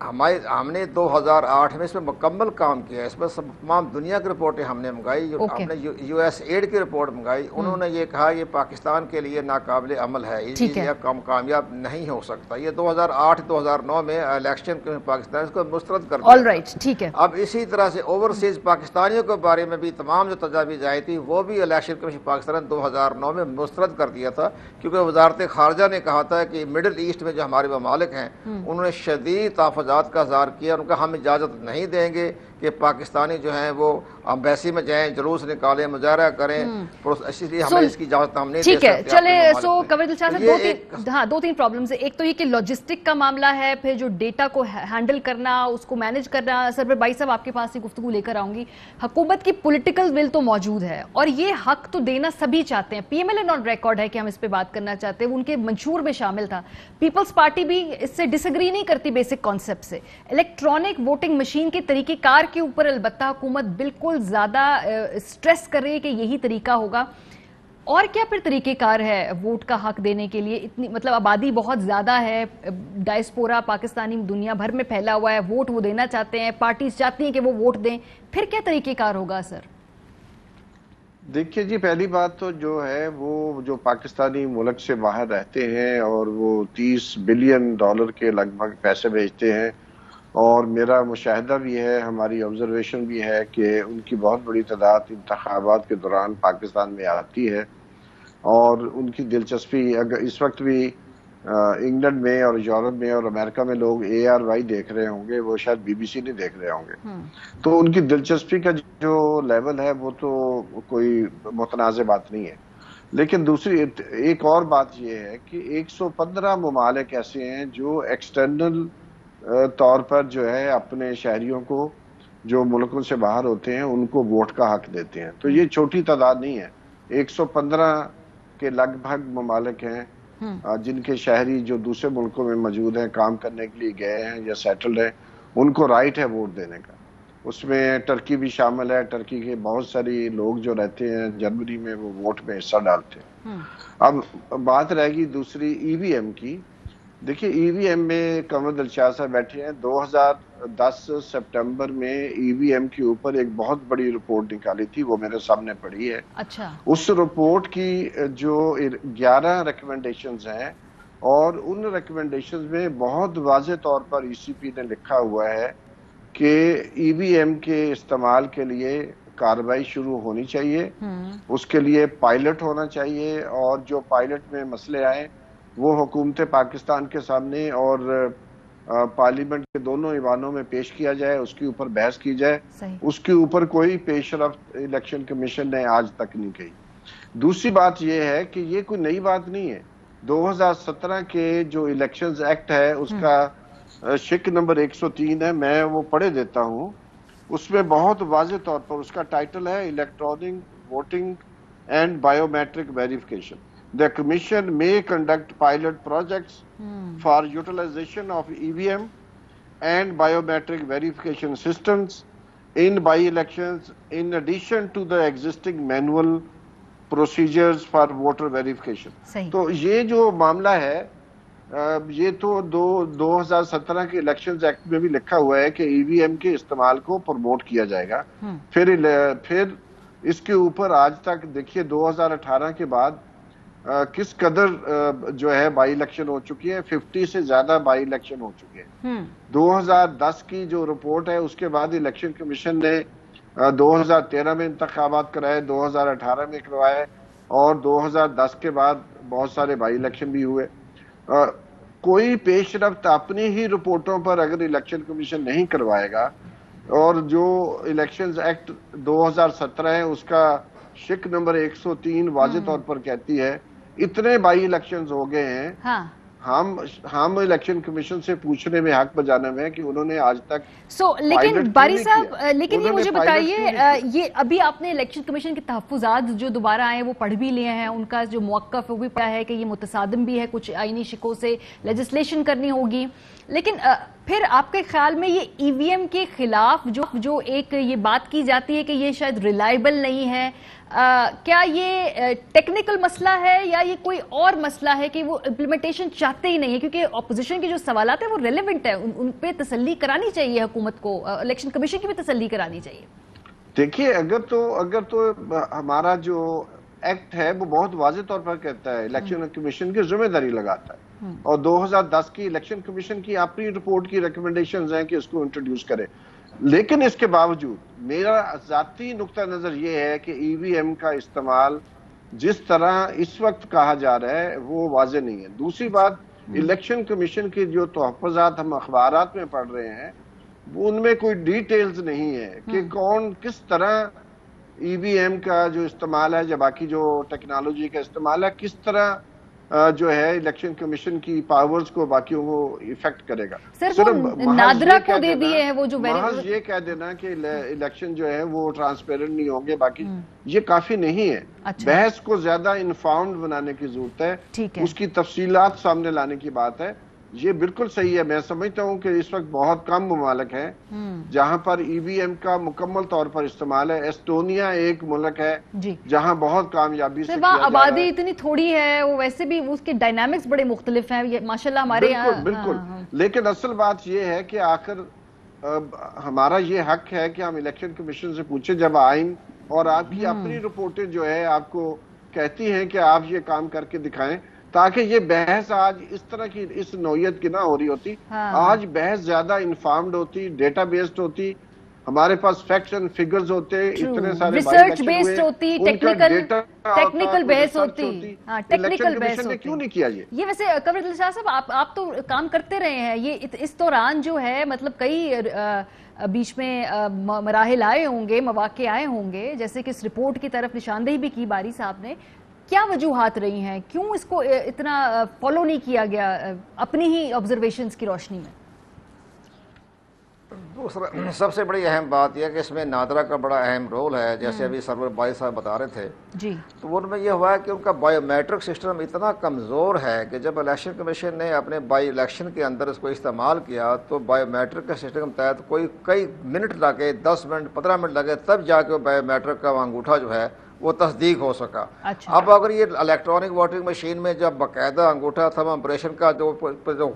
ہم نے 2008 میں اس میں مکمل کام کیا ہے. اس میں تمام دنیا کی رپورٹیں ہم نے منگائی. ہم نے یو ایس ایڈ کی رپورٹ منگائی. انہوں نے یہ کہا یہ پاکستان کے لیے ناقابل عمل ہے, یہ کامیاب نہیں ہو سکتا. یہ 2008-2009 میں الیکشن پاکستان اس کو مسترد کر دیا. اب اسی طرح سے اوورسیز پاکستانیوں کے بارے میں بھی تمام جو تجاویز آئی تھی وہ بھی الیکشن کمیشن پاکستان 2009 میں مسترد کر دیا تھا, کیونکہ وزارت خارجہ نے کہا تھا کہ مڈل ایسٹ میں جو ہمارے ممالک ہیں انہوں نے شدید تحفظات کا اظہار کیا. ان کا ہم اجازت نہیں دیں گے کہ پاکستانی جو ہیں وہ امبیسی میں جائیں, جلوس نکالیں, مظاہرہ کریں, اس لیے ہمیں اس کی اجازت ہم نہیں دے سکتے. ٹھیک ہے, چلے سو قمر دل شاہ صاحب دو تین پرابلمز ہیں. ایک تو یہ کہ لاجسٹک کا معاملہ ہے, پھر جو ڈیٹا کو ہینڈل کرنا, اس کو مینج کرنا. سرور بھائی صاحب آپ کے پاس یہ گفتگو لے کر آؤں گی. حکومت کی پولیٹیکل ول تو موجود ہے اور یہ حق تو دینا سبھی چاہتے ہیں. P M L N on record ہے کہ ہم اس پہ بات کرنا چاہتے ہیں, ان کے منشور میں شامل تھا. پیپلز پارٹی بھی اس سے ڈس ایگری نہیں کرتی بیسک کانسیپٹ سے. الیکٹرانک ووٹنگ مشین کے طریقہ کار کے اوپر البتہ حکومت بالکل زیادہ سٹریس کر رہی ہے کہ یہی طریقہ ہوگا. اور کیا پھر طریقہ کار ہے ووٹ کا حق دینے کے لیے؟ اتنی مطلب آبادی بہت زیادہ ہے, ڈائسپورا پاکستانی دنیا بھر میں پھیلا ہوا ہے, ووٹ وہ دینا چاہتے ہیں, پارٹیز چاہتی ہیں کہ وہ ووٹ دیں, پھر کیا طریقہ کار ہوگا سر؟ دیکھیے جی, پہلی بات تو جو ہے وہ جو پاکستانی ملک سے باہر رہتے ہیں اور وہ $30 بلین کے لگ بھگ پیسے بھیجتے ہیں, اور میرا مشاہدہ بھی ہے, ہماری آبزرویشن بھی ہے کہ ان کی بہت بڑی تعداد انتخابات کے دوران پاکستان میں آتی ہے, اور ان کی دلچسپی اگر اس وقت بھی انگلینڈ میں اور یورپ میں اور امریکہ میں لوگ ARY دیکھ رہے ہوں گے, وہ شاید BBC نہیں دیکھ رہے ہوں گے. تو ان کی دلچسپی کا جو لیول ہے وہ تو کوئی متنازع بات نہیں ہے. لیکن دوسری ایک اور بات یہ ہے کہ 115 ممالک ایسے ہیں جو ایکسٹرنل طور پر جو ہے اپنے شہریوں کو جو ملکوں سے باہر ہوتے ہیں ان کو ووٹ کا حق دیتے ہیں. تو یہ چھوٹی تعداد نہیں ہے. 115 کے لگ بھگ ممالک ہیں جن کے شہری جو دوسرے ملکوں میں موجود ہیں, کام کرنے کے لیے گئے ہیں یا سیٹلڈ ہیں, ان کو رائٹ ہے ووٹ دینے کا. اس میں ٹرکی بھی شامل ہے. ٹرکی کے بہت ساری لوگ جو رہتے ہیں جرمنی میں وہ ووٹ میں حصہ ڈالتے ہیں. اب بات رہے گی دوسری EVM کی. دیکھیے EVM میں قمر دل شاہ صاحب بیٹھے ہیں. 2010 سپٹمبر میں EVM کے اوپر ایک بہت بڑی رپورٹ نکالی تھی, وہ میرے سامنے پڑی ہے. اچھا. اس رپورٹ کی جو 11 ریکمنڈیشنز ہیں, اور ان ریکمنڈیشنز میں بہت واضح طور پر ECP نے لکھا ہوا ہے کہ EVM کے استعمال کے لیے کارروائی شروع ہونی چاہیے, اس کے لیے پائلٹ ہونا چاہیے, اور جو پائلٹ میں مسئلے آئیں وہ حکومت پاکستان کے سامنے اور پارلیمنٹ کے دونوں ایوانوں میں پیش کیا جائے, اس کے اوپر بحث کی جائے. اس کے اوپر کوئی پیش رفت الیکشن کمیشن نے آج تک نہیں کہی. دوسری بات یہ ہے کہ یہ کوئی نئی بات نہیں ہے. 2017 کے جو الیکشنز ایکٹ ہے اس کا شق نمبر 103 ہے, میں وہ پڑھے دیتا ہوں. اس میں بہت واضح طور پر اس کا ٹائٹل ہے electronic voting and biometric verification. The Commission may conduct pilot projects for utilization of EVM and biometric verification systems in by-elections in addition to the existing manual procedures for voter verification. تو یہ جو معاملہ ہے یہ تو 2017 کے elections act میں بھی لکھا ہوا ہے کہ EVM کے استعمال کو پروموٹ کیا جائے گا. پھر اس کے اوپر آج تک دیکھیے 2018 کے بعد کس قدر جو ہے بائی الیکشن ہو چکی ہے. 50 سے زیادہ بائی الیکشن ہو چکے ہیں. 2010 کی جو رپورٹ ہے اس کے بعد الیکشن کمیشن نے 2013 میں انتخابات کرائے, 2018 میں کروائے, اور 2010 کے بعد بہت سارے بائی الیکشن بھی ہوئے. کوئی پیش رفت اپنی ہی رپورٹوں پر اگر الیکشن کمیشن نہیں کروائے گا, اور جو الیکشنز ایکٹ 2017 ہے اس کا شق نمبر 103 واضح طور پر کہتی ہے اتنے بائی الیکشنز ہو گئے ہیں, ہم الیکشن کمیشن سے پوچھنے میں حق بجانا میں کہ انہوں نے آج تک لیکن باری صاحب, لیکن یہ مجھے بتائیے, یہ ابھی آپ نے الیکشن کمیشن کے تحفظات جو دوبارہ آئے وہ پڑھ بھی لیے ہیں, ان کا جو موقف ہے وہ بھی پڑا ہے کہ یہ متصادم بھی ہے کچھ آئینی شکوں سے, لیجسلیشن کرنی ہوگی. لیکن پھر آپ کے خیال میں یہ ای وی ایم کے خلاف جو ایک یہ بات کی جاتی ہے کہ یہ شاید ریلائبل نہیں ہے، کیا یہ ٹیکنیکل مسئلہ ہے یا یہ کوئی اور مسئلہ ہے کہ وہ امپلیمنٹیشن چاہتے ہی نہیں ہے؟ کیونکہ اپوزیشن کے جو سوالات ہیں وہ ریلیونٹ ہیں، ان پہ تسلی کرانی چاہیے حکومت کو، الیکشن کمیشن کی بھی تسلی کرانی چاہیے۔ دیکھیے اگر تو ہمارا جو ایکٹ ہے وہ بہت واضح طور پر کہتا ہے، الیکشن کمیشن کی ذمہ داری لگاتا ہے، اور 2010 کی الیکشن کمیشن کی اپنی رپورٹ کی ریکمنڈیشنز ہیں کہ اس کو انٹروڈیوس کرے، لیکن اس کے باوجود میرا ذاتی نقطہ نظر یہ ہے کہ ای وی ایم کا استعمال جس طرح اس وقت کہا جا رہا ہے وہ واضح نہیں ہے۔ دوسری بات، الیکشن کمیشن کے جو تحفظات ہم اخبارات میں پڑھ رہے ہیں ان میں کوئی ڈیٹیلز نہیں ہے کہ کون کس طرح ای وی ایم کا جو استعمال ہے یا باقی جو ٹیکنالوجی کا استعمال ہے کس طرح جو ہے الیکشن کمیشن کی پاورز کو باقیوں کو ایفیکٹ کرے گا۔ صرف نادرا کو دے دیے ہیں وہ جو محض یہ کہہ دینا کہ الیکشن جو ہے وہ ٹرانسپیرنٹ نہیں ہوں گے، باقی یہ کافی نہیں ہے۔ بحث کو زیادہ انفارمڈ بنانے کی ضرورت ہے، اس کی تفصیلات سامنے لانے کی بات ہے۔ یہ بالکل صحیح ہے، میں سمجھتا ہوں کہ اس وقت بہت کم ممالک ہیں جہاں پر ای وی ایم کا مکمل طور پر استعمال ہے۔ ایسٹونیا ایک ملک ہے جہاں بہت کامیابی سے کیا جا رہا ہے۔ آبادی اتنی تھوڑی ہے، وہ ویسے بھی اس کے ڈائنامکس بڑے مختلف ہیں ماشاءاللہ ہمارے یہاں۔ بالکل، لیکن اصل بات یہ ہے کہ آخر ہمارا یہ حق ہے کہ ہم الیکشن کمیشن سے پوچھیں، جب آئین اور آپ کی اپنی رپورٹیں جو ہے آپ کو کہتی ہیں کہ آپ یہ کام کر کے دکھائیں، تاکہ یہ بحث آج اس طرح کی اس نوعیت کی نہ ہو رہی ہوتی۔ آج بحث زیادہ انفارمڈ ہوتی، ڈیٹا بیسڈ ہوتی، ہمارے پاس فیکٹس اینڈ فگرز ہوتے، اتنے سارے ریسرچ بیسڈ ہوتی، ٹیکنیکل بحث ہوتی، ٹیکنیکل بحث ہوتی۔ کیوں نہیں کیا یہ ویسے قمر عدل شاہ صاحب آپ تو کام کرتے رہے ہیں، یہ اس دوران جو ہے مطلب کئی بیچ میں مراحل آئے ہوں گے، مواقع آئے ہوں گے، جیسے کہ اس رپورٹ کی طرف نشاندہی بھی کی باری صاحب نے، کیا وجوہات رہی ہیں؟ کیوں اس کو اتنا فالو نہیں کیا گیا اپنی ہی آبزرویشنز کی روشنی میں؟ دوسرا سب سے بڑی اہم بات یہ ہے کہ اس میں نادرا کا بڑا اہم رول ہے، جیسے ابھی سرور بائی صاحب بتا رہے تھے جی، تو ان میں یہ ہوا ہے کہ ان کا بایو میٹرک سسٹم اتنا کمزور ہے کہ جب الیکشن کمیشن نے اپنے بائی الیکشن کے اندر اس کو استعمال کیا تو بایو میٹرک کے سسٹم کے تحت کئی منٹ لگے، 10 منٹ 15 منٹ لگے، تب جا کے بایو میٹرک کا انگوٹھا جو ہے وہ تصدیق ہو سکا۔ اب اگر یہ الیکٹرانک ووٹنگ مشین میں جب باقاعدہ انگوٹھا تھم امپریشن کا جو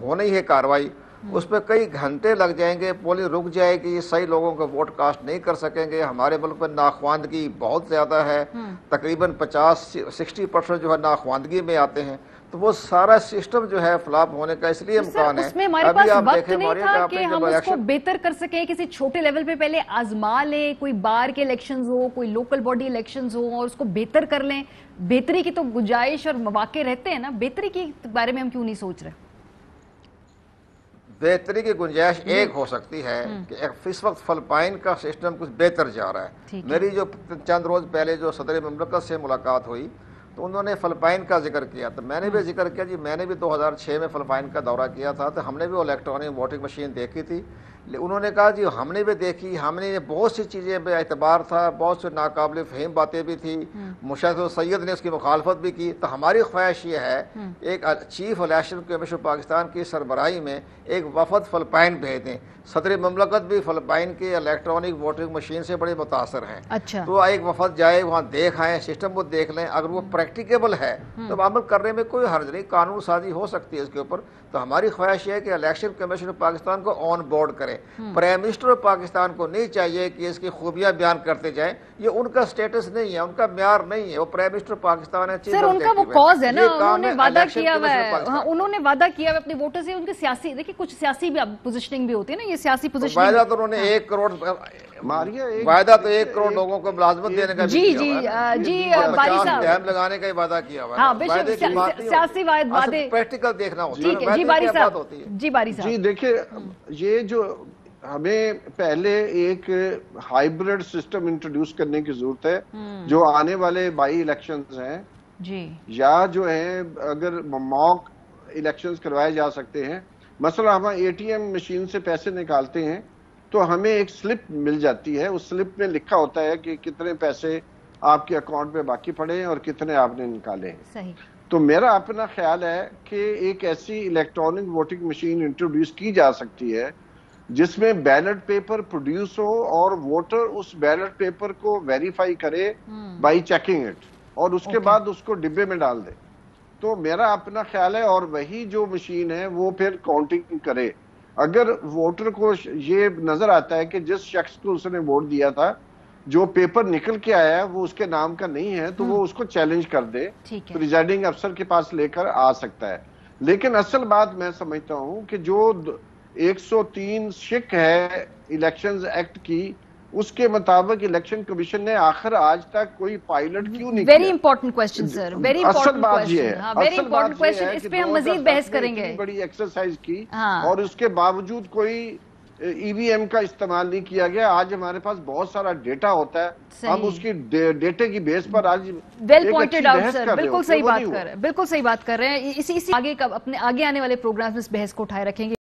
ہونی ہے کاروائی، اس پہ کئی گھنٹے لگ جائیں گے، پولنگ رک جائے گی، صحیح لوگوں کو ووٹ کاسٹ نہیں کر سکیں گے۔ ہمارے ملک میں ناخواندگی بہت زیادہ ہے، تقریباً 50-60% جو ہے ناخواندگی میں آتے ہیں، تو وہ سارا سسٹم جو ہے فلاپ ہونے کا اس لیے امکان ہے۔ اس میں ہمارے پاس وقت نہیں تھا کہ ہم اس کو بہتر کر سکیں، کسی چھوٹے لیول پہ پہلے آزما لیں، کوئی بار کے الیکشنز ہو، کوئی لوکل باڈی الیکشنز ہو، اور اس کو بہتر کر لیں۔ بہتری کی تو گنجائش اور مواقع رہتے ہیں نا، بہتری کے بارے میں ہم کیوں نہیں سوچ رہے؟ بہتری کی گنجائش ایک ہو سکتی ہے کہ اس وقت فلپائن کا سسٹم کچھ بہتر جا رہا ہے۔ میری جو چند روز پہلے جو صدر مملکت سے ملاقات ہوئی تو انہوں نے فلپائن کا ذکر کیا، تو میں نے بھی ذکر کیا جی، میں نے بھی 2006 میں فلپائن کا دورہ کیا تھا، تو ہم نے بھی الیکٹرانک ووٹنگ مشین دیکھی تھی۔ انہوں نے کہا جی ہم نے بھی دیکھی، ہم نے بہت سی چیزیں بے اعتبار تھا، بہت سے ناقابل فہم باتیں بھی تھیں، مشاہد سید نے اس کی مخالفت بھی کی، تو ہماری خواہش یہ ہے ایک چیف الیکشن کمیشن پاکستان کی سربراہی میں ایک وفد فلپائن بھیج دیں۔ صدر مملکت بھی فلپائن کے الیکٹرانک ووٹنگ مشین سے بڑے متاثر ہیں، تو ایک وفد جائے وہاں دیکھ آئیں، سسٹم کو دیکھ لیں، اگر وہ پریکٹیکیبل ہے تو عمل کرنے میں کوئی حرج نہیں، قانون سازی ہو سکتی ہے اس کے اوپر۔ تو ہماری خواہش یہ ہے کہ الیکشن کمیشن پاکستان کو آن بورڈ کرے۔ پرائم منسٹر پاکستان کو نہیں چاہیے کہ اس کی خوبیاں بیان کرتے جائیں، یہ ان کا سٹیٹس نہیں ہے، ان کا معیار نہیں ہے، وہ پرائم منسٹر پاکستان ہے، سر ان کا وہ کاز ہے نا، انہوں نے وعدہ کیا ہوا ہے، انہوں نے وعدہ کیا ہوا اپنے ووٹر سے، ان کے سیاسی دیکھیے کچھ سیاسی بھی پوزیشننگ بھی ہوتی ہے نا، یہ سیاسی پوزیشننگ وعدہ تو انہوں نے 1 کروڑ وعدہ تو 1 کروڑ لوگوں کو ملازمت دینے کا بھی کیا جی باری صاحب ڈیم لگانے کا ہی وعدہ کیا ہوا ہے۔ ہاں بے شک سیاسی وعدے پریکٹیکل دیکھنا ہوتا ہے۔ جی باری صاحب، جی باری صاحب، جی دیکھیں یہ جو ہمیں پہلے ایک ہائیبرڈ سسٹم انٹروڈیوس کرنے کی ضرورت ہے، جو آنے والے بائی الیکشنز ہیں جی یا جو ہیں اگر موک الیکشنز کروائے جا سکتے ہیں، مثلا ہم اے ٹی ایم مشین سے پیسے نکالتے ہیں تو ہمیں ایک سلپ مل جاتی ہے، اس سلپ میں لکھا ہوتا ہے کہ کتنے پیسے آپ کے اکاؤنٹ پہ باقی پڑے ہیں اور کتنے آپ نے نکالے ہیں۔ صحیح۔ تو میرا اپنا خیال ہے کہ ایک ایسی الیکٹرانک ووٹنگ مشین انٹروڈیوس کی جا سکتی ہے جس میں بیلٹ پیپر پروڈیوس ہو اور ووٹر اس بیلٹ پیپر کو ویریفائی کرے بائی چیکنگ اٹ، اور اس کے بعد اس کو ڈبے میں ڈال دے. تو میرا اپنا خیال ہے، اور وہی جو مشین ہے وہ پھر کاؤنٹنگ کرے. اگر ووٹر کو یہ نظر آتا ہے کہ جس شخص کو اس نے ووٹ دیا تھا جو پیپر نکل کے آیا ہے وہ اس کے نام کا نہیں ہے، تو وہ اس کو چیلنج کر دے، پریزائڈنگ افسر کے پاس لے کر آ سکتا ہے. لیکن اصل بات میں سمجھتا ہوں کہ جو 103 شک ہے الیکشنز ایکٹ کی، اس کے مطابق الیکشن کمیشن نے آخر آج تک کوئی پائلٹ کیوں نہیں کیا؟ Very important question sir, very important question, very important question, اس پہ ہم مزید بحث کریں گے. بڑی ایکسرسائز کی اور اس کے باوجود کوئی ای وی ایم کا استعمال نہیں کیا گیا. آج ہمارے پاس بہت سارا ڈیٹا ہوتا ہے، ہم اس کی ڈیٹے کی بیس پر آج ویل پوائنٹڈ آؤٹ سر، بالکل صحیح بات کر رہے ہیں، بالکل صحیح بات کر رہے ہیں. اسی آگے آنے والے پروگرام میں اس بحث کو اٹھائے رکھیں گے.